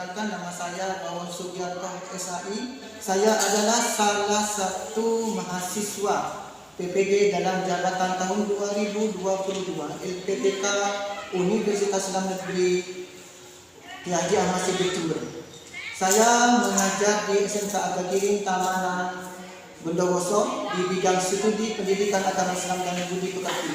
perkenalkan, nama saya Wawan Sugiarto SAI. Saya adalah salah satu mahasiswa PPG dalam jabatan tahun 2022 LPTK Universitas Islam Negeri Ki Haji Ahmad Siddiq Jember. Saya mengajar di SMK Agagiring Tamanan Bondowoso di bidang studi pendidikan agama Islam dan budi pekerti.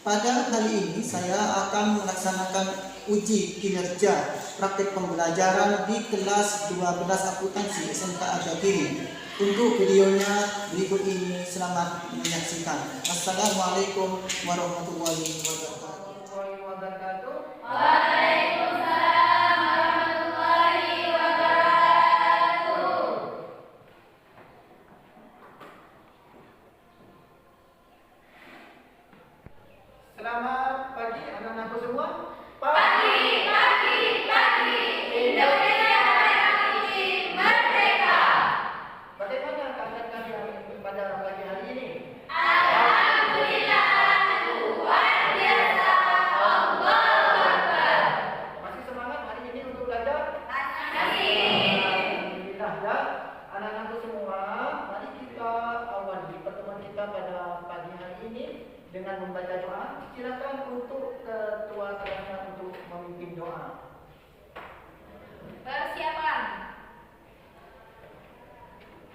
Pada kali ini saya akan melaksanakan uji kinerja praktik pembelajaran di kelas 12 akuntansi SMK Agagiring. Untuk videonya berikut ini, selamat menyaksikan. Assalamualaikum warahmatullahi wabarakatuh. Waalaikumsalam warahmatullahi wabarakatuh. Selamat pagi anak-anakku semua. Pagi, pagi, pagi, Indonesia yang ini merdeka. Bagaimana keadaan kalian pada pagi hari ini? Alhamdulillah, luar biasa. Allahu Akbar. Masih semangat hari ini untuk belajar? Masih. Alhamdulillah ya. Anak-anakku semua, mari kita awali pertemuan kita pada pagi hari ini dengan membaca doa. Silakan untuk ketua kelasnya untuk memimpin doa. Persiapan.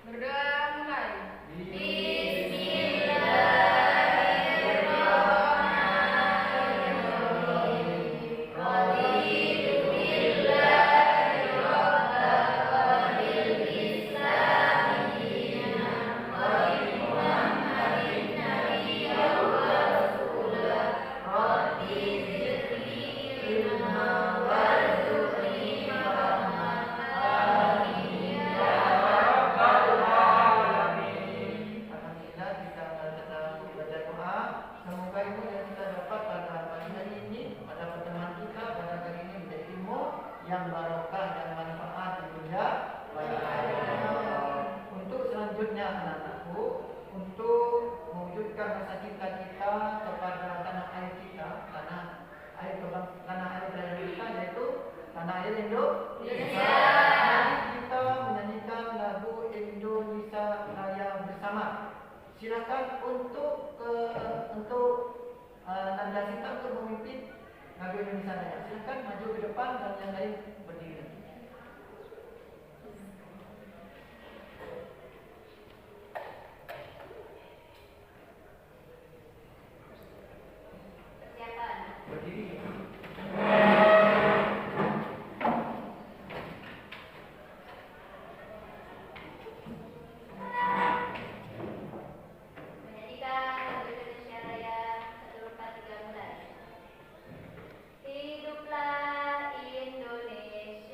Berdoa mulai. Bismillahirrahmanirrahim. Raditu billahi rabban wa bil islami dinan wa bi Muhammadin nabiyyan wa rasulah. Rabbi zidni ilma warzuqni fahma. Amin ya rabbal alamin. Alhamdulillah kita sedang membaca doa. Semoga ilmu yang kita dapat pada pagi hari ini, pada pertemuan kita pada kali ini menjadi ilmu yang barokah dan manfaat di dunia dan akhirat. Untuk selanjutnya anak-anakku, untuk mewujudkan rasa cinta kita kepada tanah air kita, tanah air kelahiran kita, yaitu tanah air Indonesia. Mari kita menyanyikan lagu Indonesia Raya bersama. Silakan untuk Nanda Sinta untuk memimpin lagu Indonesia Raya. Silakan maju ke depan dan yang lain berdiri. Persiapan. Berdiri. Menyanyikan lagu Indonesia Raya 1, 4, 3 mulai. Hiduplah Indonesia.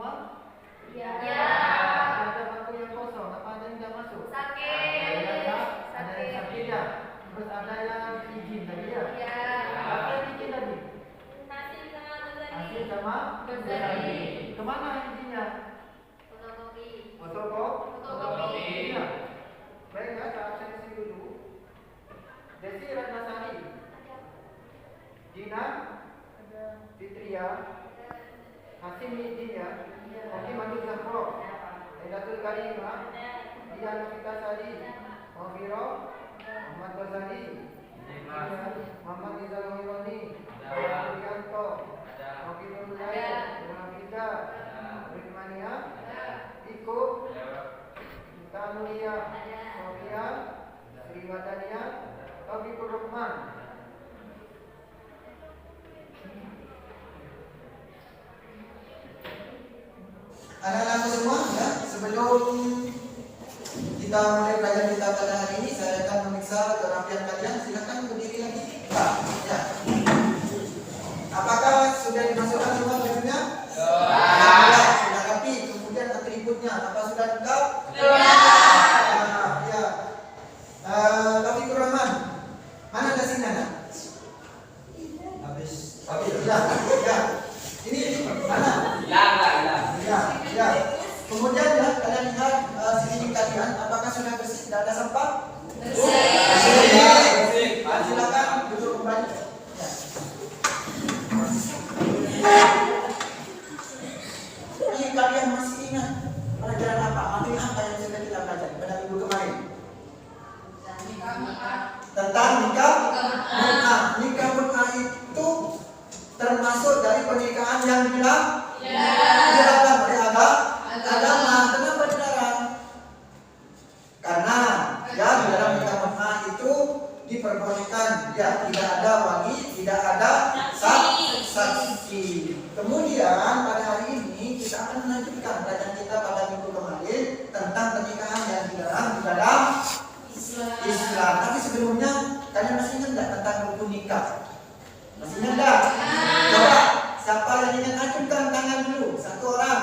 semua? Ya. Ada bangku yang kosong, apa ada yang tidak masuk? Sakit. Ada yang sakit ya. Terus ada yang izin tadi ya. Ya. Apa yang izin tadi? Nasi sama Nasi gozali. sama Gozali. Kemana izinnya? Fotokopi. Fotokopi. Iya. Baik ya, saya absensi dulu. Desi Ratnasari, Dina, Fitria, Hasim izin ya. Oke, Mandu Zahro, Edatul Karimah, Dian Novita Sari, Mafiro, Muhammad Ghazali, Muhammad Rizal Wironi, Rianto, Mafirul Lail, Munafida, Rizmania, Iko, Tanulia, Sofia, Sri Wadania, Taufikur Rahman. Anak-anakku semua, ya, sebelum kita mulai belajar kita pada hari ini, saya akan memeriksa kerapian kalian. Silakan berdiri lagi. Pak, ya. Apakah sudah dimasukkan semua bajunya? Ya, sudah rapi. Kemudian atributnya, apa sudah lengkap? Ya. Taufikur Rahman, mana dasnya nak? Habis. Ya. Ini mana? Ya. Kemudian ya, kalian lihat sekeliling kalian, apakah sudah bersih? Tidak ada sampah? Bersih. Silakan duduk kembali. Ya. Ini kalian masih ingat pelajaran apa? Materi apa yang sudah kita pelajari pada minggu kemarin? Tentang nikah mut'ah. Nikah mut'ah itu termasuk dari pernikahan yang dilarang oleh agama. Kenapa dilarang? Karena ya di dalam nikah mut'ah itu diperbolehkan ya tidak ada wali, tidak ada saksi. Kemudian pada hari ini kita akan melanjutkan pelajaran kita pada minggu kemarin tentang pernikahan yang dilarang di dalam Islam. Tapi sebelumnya kalian masih ingat tidak tentang rukun nikah? Masih ingat tidak? Coba siapa yang ingin acungkan tangan dulu? Satu orang.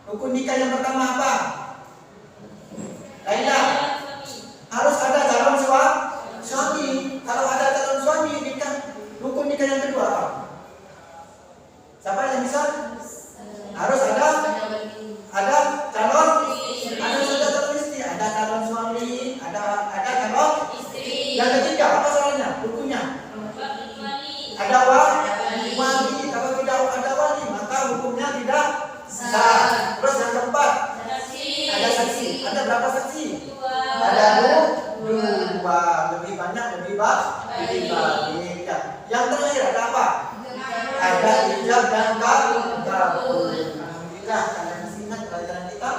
Rukun nikah yang pertama apa? Laila. Harus ada calon suami. Kalau ada calon suami, nikah rukun nikah yang kedua apa? Siapa yang bisa? Harus ada calon. Ada sudah calon istri, ada calon suami, ada calon istri. Yang ketiga apa soalnya? Rukunnya? Ada wali. Kalau tidak ada wali, maka hukumnya tidak sah. Terus yang keempat, ada saksi. Ada berapa saksi? Ada dua. Lebih banyak, lebih baik. Ya. Yang terakhir ada apa? Ada ijab dan kabul. Alhamdulillah kalian masih ingat pelajaran kita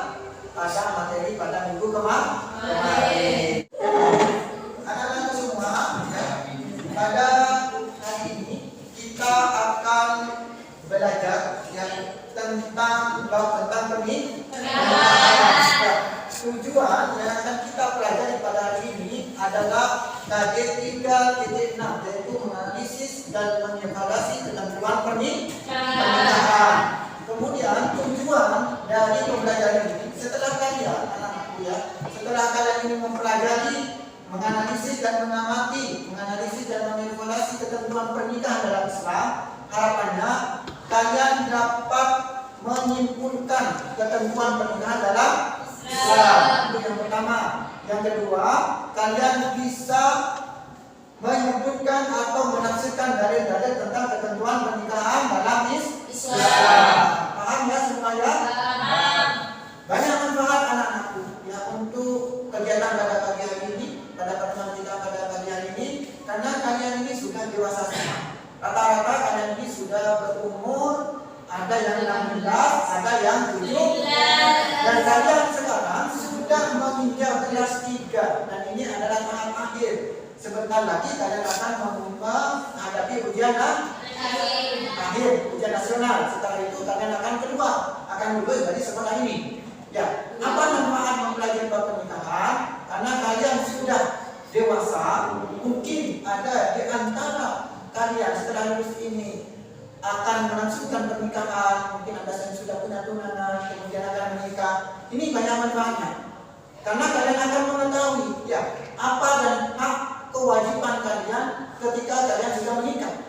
pada materi pada minggu kemarin. Anak-anak semua, ya, pada hari ini kita akan belajar yang tentang pernikahan. Tujuan yang akan kita pelajari pada hari ini adalah KD 3.6, yaitu menganalisis dan mengevaluasi ketentuan pernikahan. Kemudian tujuan dari pembelajaran ini, setelah kalian anak-anakku ya, setelah kalian ini mempelajari, menganalisis dan mengamati, menganalisis dan mengevaluasi ketentuan pernikahan dalam Islam, harapannya kalian dapat menyimpulkan ketentuan pernikahan dalam Islam. Itu yang pertama. Yang kedua, kalian bisa menyebutkan atau menafsirkan dalil-dalil tentang ketentuan pernikahan dalam Islam. Paham ya semuanya? Banyak manfaat anak-anakku ya untuk kegiatan pada pagi hari ini, pada pertemuan kita pada pagi hari ini, karena kalian ini sudah dewasa semua. Rata-rata kalian ini sudah berumur, ada yang 16, ada yang 17, dan kalian sekarang sudah menginjak kelas 3, dan ini adalah tahap akhir. Sebentar lagi kalian akan menghadapi ujian akhir, ujian nasional. Setelah itu kalian akan keluar, akan lulus dari sekolah ini. Ya, apa manfaat mempelajari bab pernikahan? Karena kalian sudah dewasa, mungkin ada di antara kalian setelah lulus ini akan melangsungkan pernikahan, mungkin Anda yang sudah punya tunangan, kemudian akan menikah, ini banyak manfaatnya. Karena kalian akan mengetahui ya apa dan hak kewajiban kalian ketika kalian sudah menikah.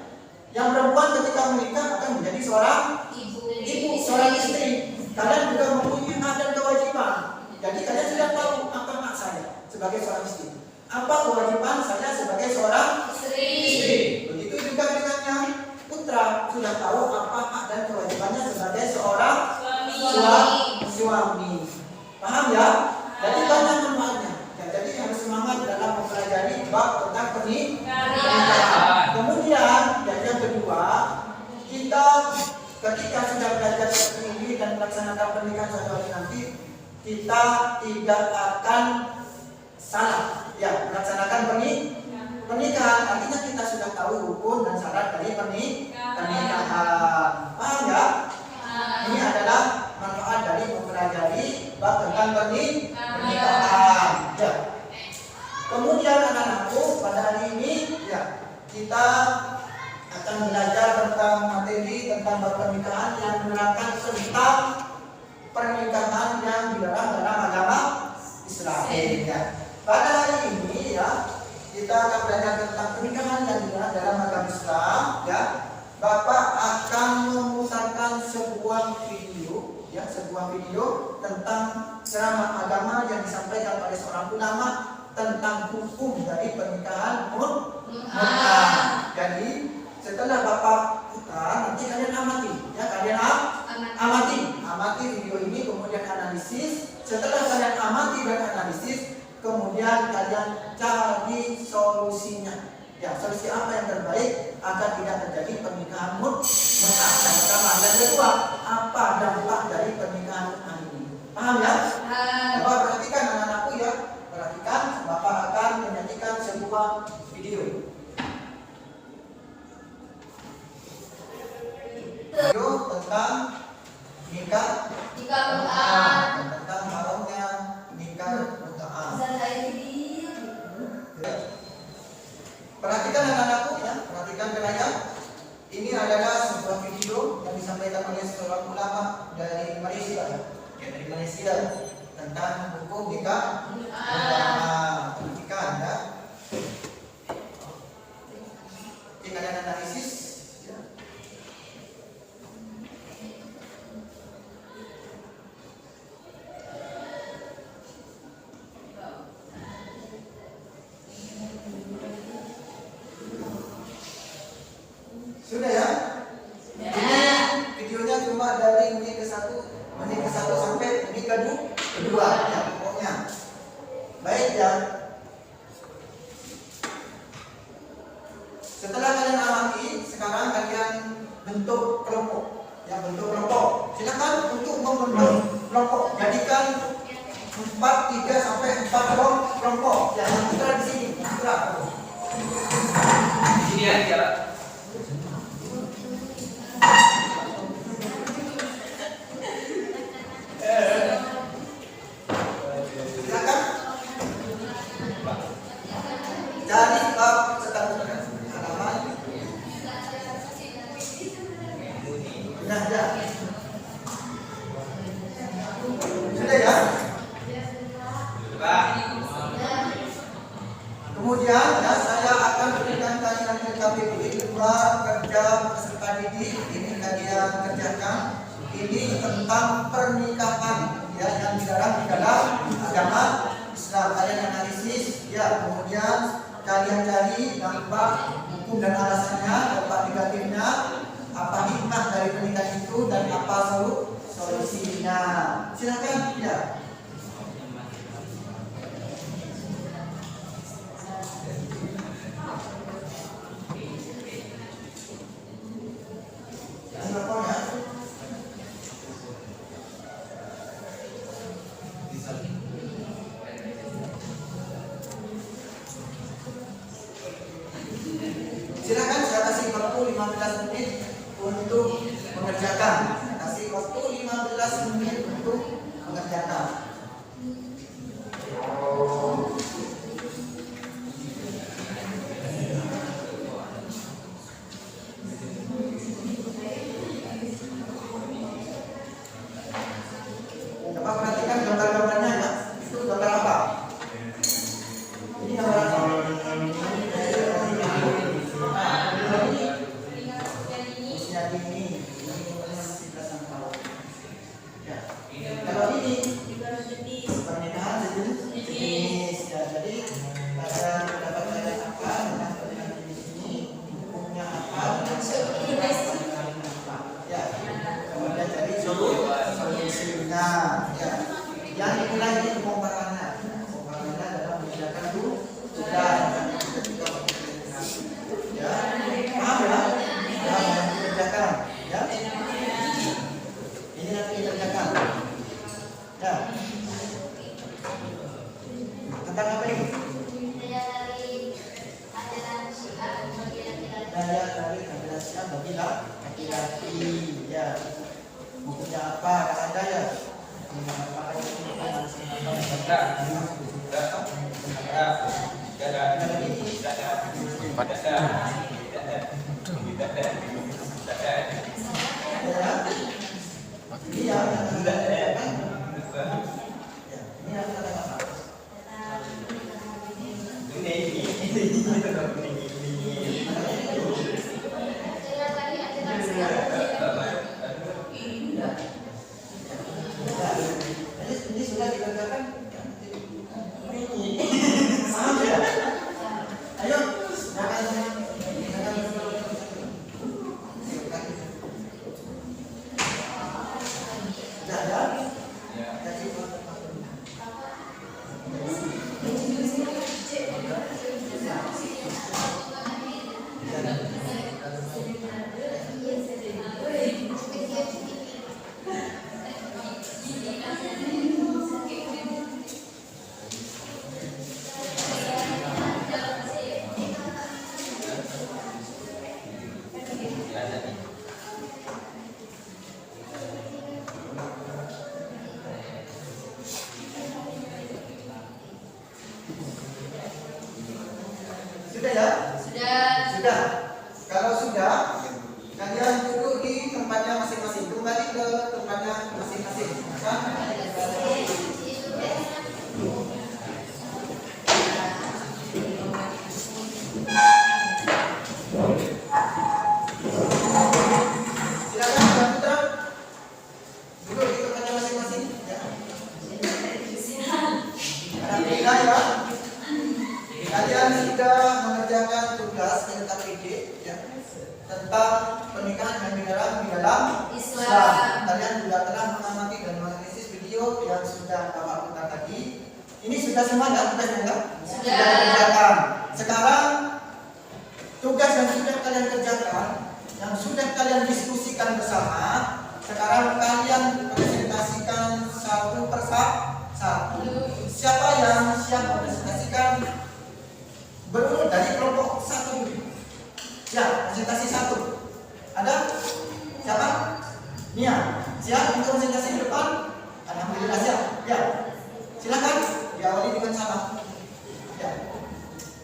Yang perempuan ketika menikah akan menjadi seorang ibu, seorang istri. Kalian juga mempunyai hak dan kewajiban. Jadi kalian sudah tahu apa hak saya sebagai seorang istri, apa kewajiban saya sebagai seorang istri. Begitu juga dengan yang putra, sudah tahu apa hak dan kewajibannya sebagai seorang suami. Paham ya? Jadi banyak manfaatnya. Ya, jadi harus semangat dalam mempelajari bab tentang pernikahan. Kemudian yang kedua, kita ketika sudah belajar ini dan melaksanakan pernikahan suatu hari nanti, kita tidak akan salah ya melaksanakan pernikahan. Artinya kita sudah tahu rukun dan syarat dari pernikahan. Paham ya? Ini adalah manfaat dari mempelajari bab tentang pernikahan. Ya. Kemudian anak-anakku pada hari ini ya kita akan belajar tentang materi tentang bab pernikahan yang menerangkan tentang pernikahan yang dilarang dalam agama Islam. Ya. Pada hari ini ya kita akan belajar tentang pernikahan yang dilarang dalam agama Islam. Ya, Bapak akan memutarkan sebuah video tentang ceramah agama yang disampaikan oleh seorang ulama tentang hukum dari pernikahan mut'ah. Jadi setelah Bapak putar, nanti kalian amati, ya kalian amati video ini, kemudian analisis. Setelah kalian amati dan analisis, kemudian kalian cari solusinya. Ya, solusi apa yang terbaik agar tidak terjadi pernikahan mut'ah. Yang pertama, yang kedua, apa dampak dari pernikahan mut'ah ini? Paham ya? Bapak perhatikan anak-anakku ya. Perhatikan, Bapak akan menyajikan sebuah video. Video tentang nikah mut'ah, tentang haramnya nikah mut'ah. Perhatikan anak-anakku ya, perhatikan ke layar. Ini adalah sebuah video yang disampaikan oleh seorang ulama dari Malaysia, ya, dari Malaysia tentang hukum nikah mut'ah. Perhatikan ya. Ini kalian analisis. Ya. Sudah ya? Ini videonya cuma dari menit ke 1 sampai menit kedua ya pokoknya. Baik ya. Setelah kalian amati, sekarang kalian bentuk kelompok. Ya, bentuk kelompok. Silakan untuk membentuk kelompok. Jadikan 3 sampai 4 kelompok. Yang putra di sini, putra. Sini aja. Jadi bab halaman. Nah, ya. Sudah ya? Kemudian ya saya akan berikan kalian KPD luar kerja peserta didik. Ini kalian kerjakan. Ini tentang pernikahan ya yang dilarang di dalam agama Islam. Kalian analisis ya, kemudian kalian cari dampak hukum dan alasannya, dampak negatifnya, apa hikmah dari pernikahan itu dan apa solusinya. Silakan ya. Silakan saya kasih waktu 15 menit untuk mengerjakan. Kasih waktu 15 menit untuk mengerjakan. Kalau ini pernikahan sejenis. Ya, jadi ada pendapat lain apa tentang pernikahan jenis ini, hukumnya apa, dan pernikahan apa. Ya, kemudian jadi solusinya. Ya, yang dimulai ini pembongkarannya. Pembongkarannya adalah mengerjakan dulu sudah. Ya, paham ya? Ya, nanti kerjakan. Ya, ini nanti dikerjakan. Ya. Tentang apa ini? Daya tarik ajaran Syiah bagi laki-laki. Ya. Bukunya apa? Kata Anda ya? Ini sudah dikerjakan. Paham ya? Ayo, sudah ada? Sudah ya? Sudah. Kalau sudah, kalian duduk di tempatnya masing-masing. Kembali ke tempatnya masing-masing. Silakan Mbak Putra. Duduk di tempatnya masing-masing. Ya. Alhamdulillah ya. Kalian sudah mengerjakan tugas LKPD ya, tentang pernikahan yang di dalam Islam. Kalian juga telah mengamati dan menganalisis video yang sudah Bapak putar tadi. Ini sudah semua ya tugasnya enggak? Sudah dikerjakan. Sekarang tugas yang sudah kalian kerjakan, yang sudah kalian diskusikan bersama, sekarang kalian presentasikan satu persatu. Siapa yang siap presentasikan? Berurut dari kelompok satu dulu. Ya, presentasi satu. Ada? Siapa? Nia. Siap untuk presentasi di depan? Alhamdulillah siap. Ya. Silakan. Diawali dengan salam. Ya.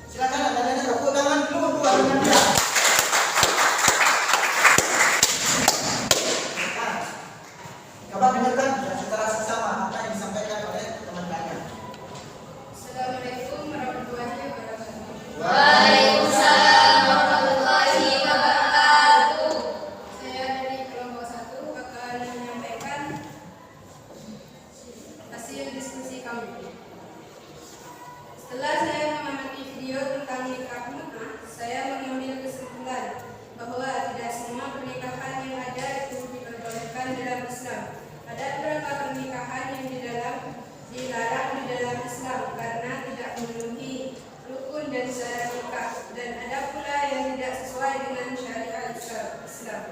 Silakan ada tepuk tangan dulu untuk dengan dia. Nah, coba dengarkan ya, secara seksama apa yang disampaikan oleh teman kalian. Assalamualaikum warahmatullahi wabarakatuh. Waalaikumsalam warahmatullahi wabarakatuh. Saya dari kelompok 1 akan menyampaikan hasil diskusi kami. Setelah saya mengamati video tentang nikah mut'ah, saya mengambil kesimpulan bahwa tidak semua pernikahan yang ada itu diperbolehkan dalam Islam. Ada beberapa pernikahan yang dilarang di dalam Islam karena tidak memenuhi rukun dan syarat nikah, dan ada pula yang tidak sesuai dengan syariat Islam.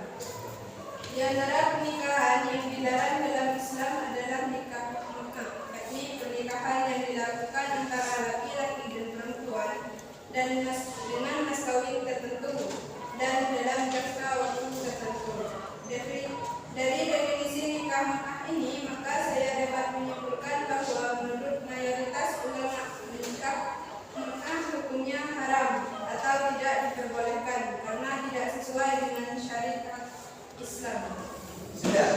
Di antara pernikahan yang dilarang dalam Islam adalah nikah mut'ah, yakni pernikahan yang dilakukan antara laki-laki dan perempuan dan dengan mas kawin tertentu dan dalam jangka waktu tertentu. Dari definisi nikah mut'ah ini, maka saya dapat menyimpulkan bahwa menurut mayoritas ulama, nikah mut'ah hukumnya haram atau tidak diperbolehkan karena tidak sesuai dengan syariat Islam. Sudah.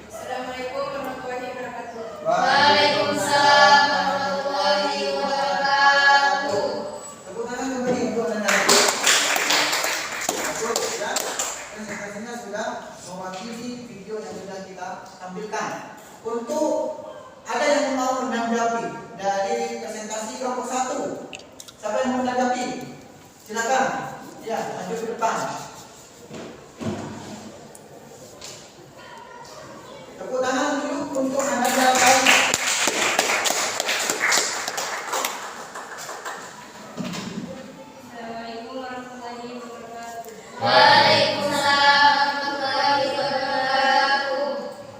Assalamualaikum warahmatullahi wabarakatuh. Waalaikumsalam warahmatullahi wabarakatuh. Tepuk tangan kembali untuk Anda. Bagus ya. Presentasinya sudah mewakili video yang tampilkan. Untuk ada yang mau menanggapi dari presentasi kelompok 1. Siapa yang mau menanggapi? Silakan. Ya, maju ke depan. Tepuk tangan dulu untuk anak jawaban. Assalamualaikum warahmatullahi wabarakatuh. Waalaikumsalam warahmatullahi wabarakatuh.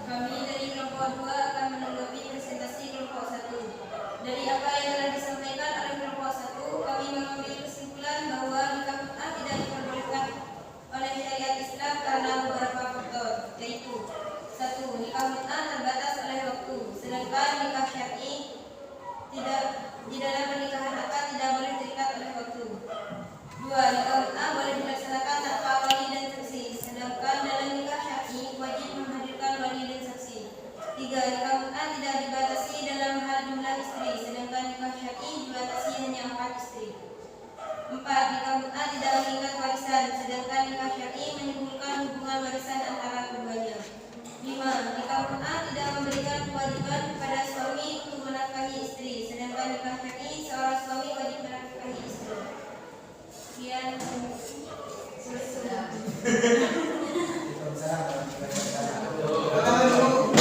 Kami dari kelompok 2 akan menanggapi presentasi kelompok 1. Dari apa yang telah disampaikan oleh kelompok 1, kami mengambil kesimpulan bahwa nikah mut'ah tidak diperbolehkan oleh syariat Islam karena beberapa faktor, yaitu 1. Nikah mut'ah terbatas oleh waktu, sedangkan nikah syar'i tidak di dalam pernikahan akad tidak boleh terikat oleh waktu. 2. Nikah mut'ah boleh dilaksanakan tanpa wali dan saksi, sedangkan dalam nikah syar'i wajib menghadirkan wali dan saksi. 3. Nikah mut'ah tidak dibatasi dalam hal jumlah istri, sedangkan nikah syar'i dibatasi hanya 4 istri. 4. Nikah mut'ah tidak mengikat warisan, sedangkan nikah syar'i menimbulkan hubungan warisan antara keduanya. 5. Nikah mut'ah tidak memberikan kewajiban kepada suami untuk menafkahi istri, sedangkan nikah syar'i seorang suami wajib menafkahi istri. Sekian. Sudah. Pertama dulu.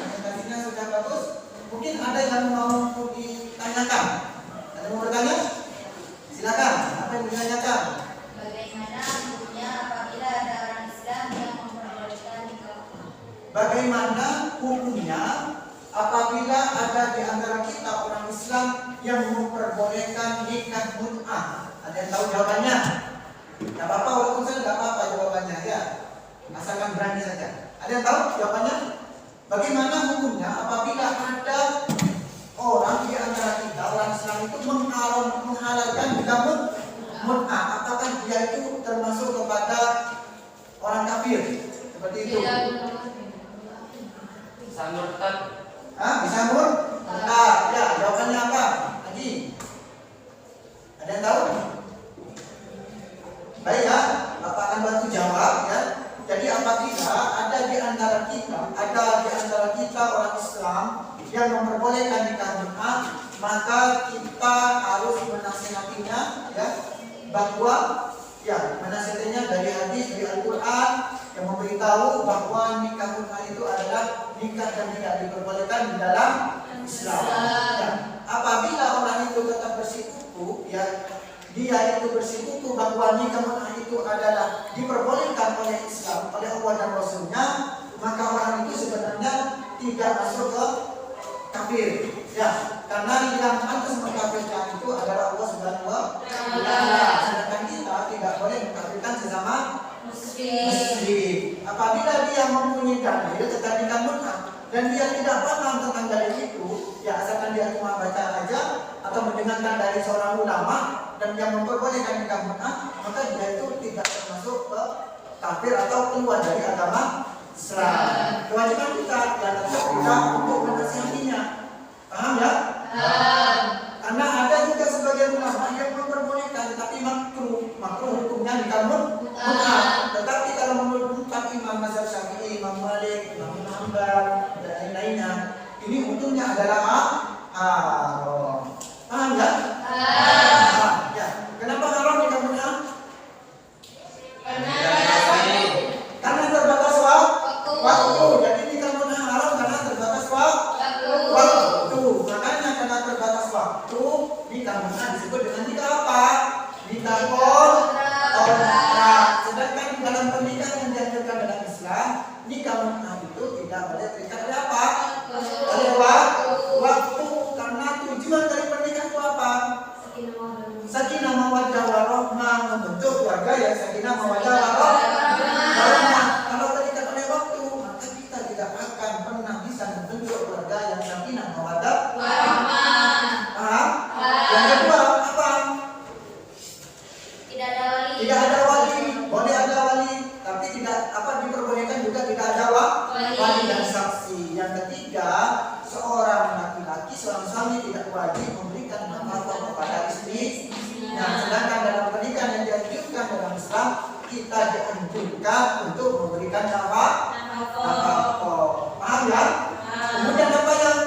Presentasinya sudah bagus. Mungkin ada yang mau ditanyakan. Ada yang mau bertanya? Silakan. Apa yang ditanyakan? Bagaimana hukumnya apabila ada orang Islam yang memperbolehkan nikah mut'ah? Bagaimana hukumnya apabila ada di antara kita orang Islam yang memperbolehkan nikah mut'ah? Ada yang tahu jawabannya? Tidak apa-apa, walaupun saya tidak apa-apa jawabannya ya. Asalkan berani saja. Ada yang tahu jawabannya? Bagaimana hukumnya apabila ada orang di antara kita orang Islam itu menghalalkan nikah mut'ah? Apakah dia itu termasuk kepada orang kafir? Seperti itu. Bisa murtad. Bisa murtad. Ya, jawabannya apa? Haji. Ada yang tahu? Baik ya, Bapak akan bantu jawab ya. Jadi apabila ada di antara kita orang Islam yang memperbolehkan nikah mut'ah, maka kita harus menasihatinya ya, bahwa ya menasihatinya dari hadis dari Al-Qur'an yang memberitahu bahwa nikah mut'ah itu adalah nikah dan tidak diperbolehkan di dalam Islam. Ya. Apabila orang itu tetap bersikuku ya, dia itu bersikuku bahwa nikah mut'ah itu adalah diperbolehkan oleh Islam, oleh Allah dan Rasulnya, maka orang itu sebenarnya tidak masuk ke kafir. Ya, karena yang pantas mengkafirkan itu adalah Allah Subhanahu wa Ta'ala. Sedangkan kita tidak boleh mengkafirkan sesama muslim. Apabila dia mempunyai dalil tentang nikah mut'ah dan dia tidak paham tentang dalil itu, ya asalkan dia cuma baca aja atau mendengarkan dari seorang ulama dan yang memperbolehkan nikah mut'ah, maka dia itu tidak termasuk ke kafir atau keluar dari agama Islam. Kewajiban kita untuk menasihatinya. Paham ya? Karena ada juga sebagian ulama yang memperbolehkan tetapi makruh hukumnya nikah mut'ah. Tetapi kalau menurut Imam Mazhab Syafi'i, Imam Malik, Imam Hanbal dan lain-lainnya, ini hukumnya adalah haram. Paham ya? Ya. Kenapa haram nikah mut'ah? Karena terbatas waktu. Jadi nikah mut'ah haram karena terbatas waktu. Makanya karena terbatas waktu, nikah mut'ah disebut dengan nikah apa? Nikah kontrak. Sedangkan di dalam pernikahan yang dianjurkan dalam Islam, nikah mut'ah itu tidak boleh terikat oleh apa? Oleh waktu. Karena tujuan dari pernikahan itu apa? Sakinah mawaddah warahmah, membentuk keluarga yang sakinah mawaddah warahmah. Kalau terikat oleh waktu, maka kita tidak akan pernah bisa membentuk keluarga yang sakinah mawaddah warahmah. Paham? Yang kedua apa? Tidak ada wali. Boleh ada wali, tapi tidak diperbolehkan juga tidak ada wali dan saksi. Yang ketiga, seorang laki-laki, seorang suami tidak wajib memberikan nafkah kepada istri. Nah, sedangkan dalam pernikahan yang dianjurkan dalam Islam kita dianjurkan untuk memberikan nafkah. Paham ya? Kemudian apa yang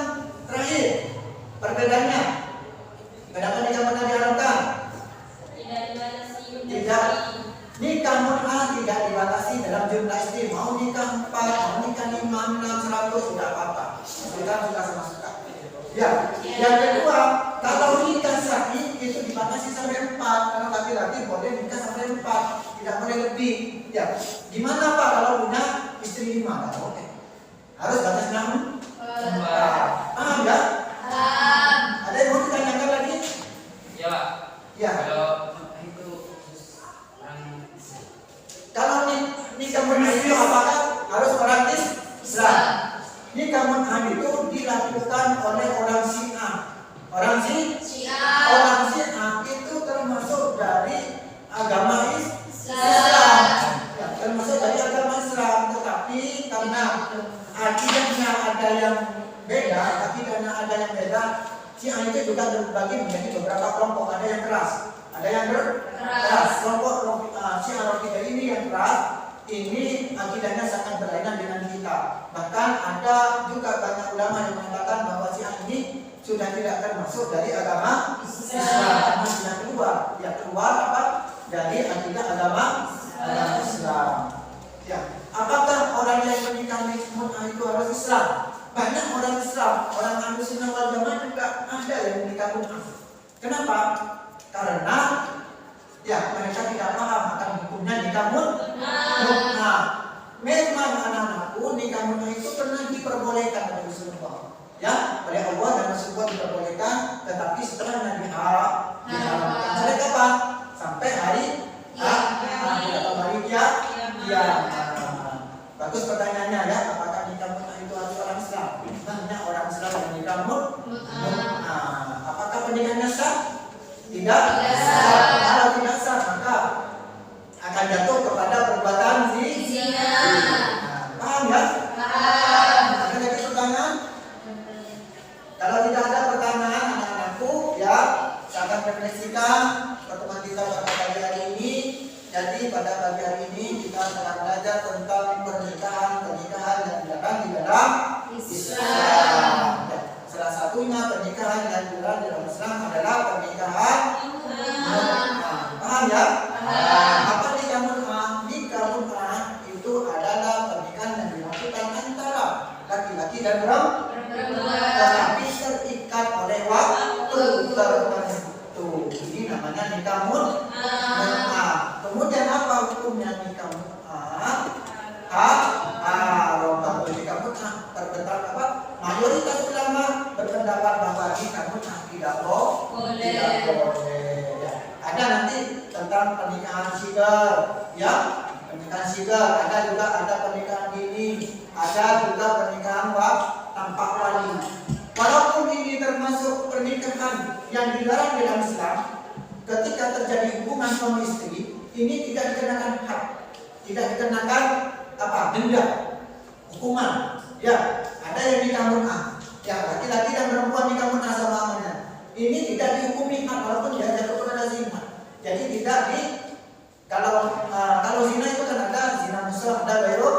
terakhir? Perbedaannya. Kenapa nikah mut'ah diharamkan? Tidak. Nikah mut'ah tidak dibatasi dalam jumlah istri. Mau nikah 4, mau nikah 5, 6, 100 tidak apa-apa. Kita suka sama suka. Ya. Yang kedua, kalau nikah syar'i itu dibatasi sampai 4. Karena laki-laki boleh nikah sampai 4, tidak boleh lebih. Ya. Gimana Pak kalau punya istri 5? Tidak boleh. Harus batas 6. Paham ya? Ada yang mau ditanyakan lagi? Ya Pak. Ya. Kalau itu Kalau nikah mut'ah itu apakah harus orang Islam? Nikah mut'ah itu dilakukan oleh orang Syiah. Orang Syiah itu termasuk dari agama Islam. Ya, termasuk dari agama Islam, tetapi karena akidahnya ada yang beda, Syiah itu juga terbagi menjadi beberapa kelompok. Ada yang keras, ada yang keras. Kelompok Syiah Rafidhah ini yang keras, ini akidahnya sangat berlainan dengan kita. Bahkan ada juga banyak ulama yang mengatakan bahwa Syiah ini sudah tidak termasuk dari agama Islam, karena sudah keluar apa dari akidah agama Islam. Ya, apakah orang yang menikah mut'ah itu harus Islam? Banyak orang Islam, orang Ahlussunnah wal Jamaah juga ada yang menikah mut'ah. Kenapa? Karena ya mereka tidak paham akan hukumnya nikah mut'ah. Memang anak-anakku nikah mut'ah itu pernah diperbolehkan oleh Rasulullah. Ya, oleh Allah dan Rasulullah diperbolehkan, tetapi setelahnya diharamkan. Sampai kapan? Sampai hari kiamat. Bagus pertanyaannya ya, apakah nikah mut'ah itu harus orang Islam? Banyak orang Islam yang nikah mut'ah. Apakah pernikahannya sah? Tidak sah. Kalau tidak sah, maka akan jatuh kepada perbuatan zina. Paham ya? Ada lagi pertanyaan? Kalau tidak ada pertanyaan anak-anakku, ya saya akan refleksikan pertemuan kita pada pagi hari ini. Jadi pada pagi hari ini kita akan belajar tentang pernikahan yang dilarang di dalam Islam. Ya, salah satunya pernikahan yang dilarang di dalam Islam adalah pernikahan mut'ah. Paham ya? Apa nikah mut'ah? Nikah mut'ah itu adalah pernikahan yang dilakukan antara laki-laki dan perempuan, tetapi terikat oleh waktu tertentu. Ini namanya nikah mut'ah. Kemudian apa hukumnya nikah mut'ah? Haram. Nikah mut'ah berpendapat apa? Mayoritas ulama berpendapat bahwa nikah mut'ah tidak boleh. Ya. Ada nanti tentang pernikahan sigar, ya. Pernikahan sigar, ada pernikahan dini, ada juga pernikahan tanpa wali. Walaupun ini termasuk pernikahan yang dilarang dalam Islam, ketika terjadi hubungan suami istri, ini tidak dikenakan had, tidak dikenakan denda, hukuman. Ya, ada yang nikah mut'ah, ya laki-laki dan perempuan nikah mut'ah sama-samanya. Ini tidak dihukumi had walaupun dia jatuh kepada zina. Jadi tidak kalau zina itu kan ada zina muhsan, ada ghairu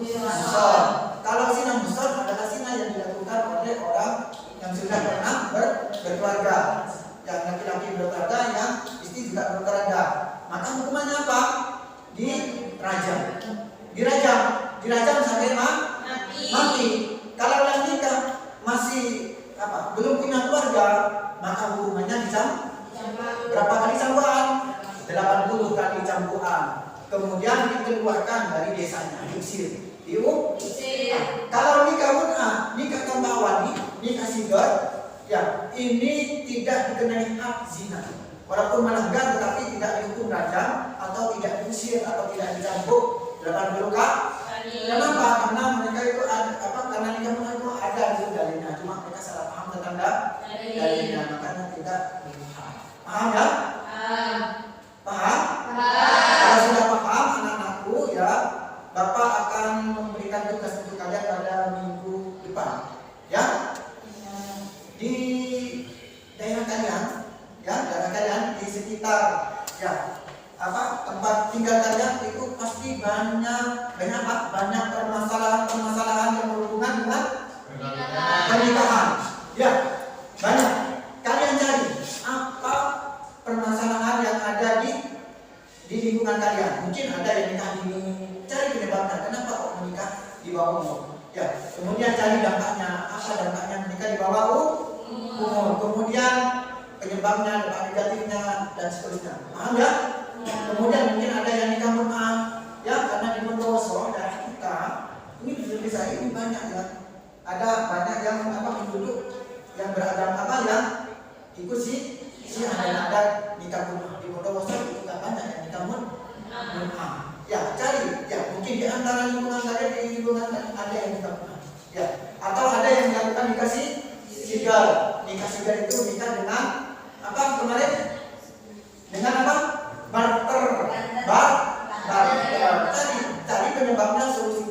muhsan. Kalau zina muhsan adalah zina yang dilakukan oleh orang yang sudah pernah berkeluarga, yang laki-laki berkeluarga, yang istri juga berkeluarga. Maka hukumannya apa? Dirajam sampai mati. Kalau yang nikah masih belum punya keluarga, maka hukumannya berapa kali cambukan? 80 kali cambukan. Kemudian dikeluarkan dari desanya, diusir. Kalau nikah mut'ah, nikah tanpa wali, nikah sigar, ya ini tidak dikenai hak zina. Walaupun melanggar tetapi tidak dihukum rajam atau tidak diusir atau tidak dicambuk 80 kali. Kenapa? Karena mereka itu karena nikah mut'ah itu ada di dalilnya, cuma mereka salah paham tentang dalilnya, makanya tidak dihukumi. Paham ya? Paham? Kalau sudah paham anak-anakku, ya Bapak akan memberikan tugas untuk kalian pada minggu depan, ya di daerah kalian, di sekitar tempat tinggal kalian itu pasti banyak apa? Banyak permasalahan yang berhubungan dengan pernikahan. Ya, banyak. Kalian cari apa permasalahan yang ada di lingkungan kalian. Mungkin ada yang nikah dini, cari penyebabnya. Kenapa kok menikah di bawah umur? Ya, kemudian cari dampaknya. Apa dampaknya menikah di bawah umur? Kemudian penyebabnya, dampak negatifnya dan seterusnya. Paham ya? Kemudian mungkin ada yang nikah mut'ah, ya karena di Bondowoso daerah kita ini di Indonesia ini banyak ya. Ada banyak yang penduduk yang beragama yang ikut si adat nikah mut'ah. Di Bondowoso itu juga banyak yang nikah mut'ah. Ya, cari ya mungkin di antara lingkungan kalian, di lingkungan ada yang nikah mut'ah. Ya, atau ada yang melakukan nikah sigar. Nikah sigar itu nikah dengan apa kemarin? Dengan apa? Barter. Cari penyebabnya, solusi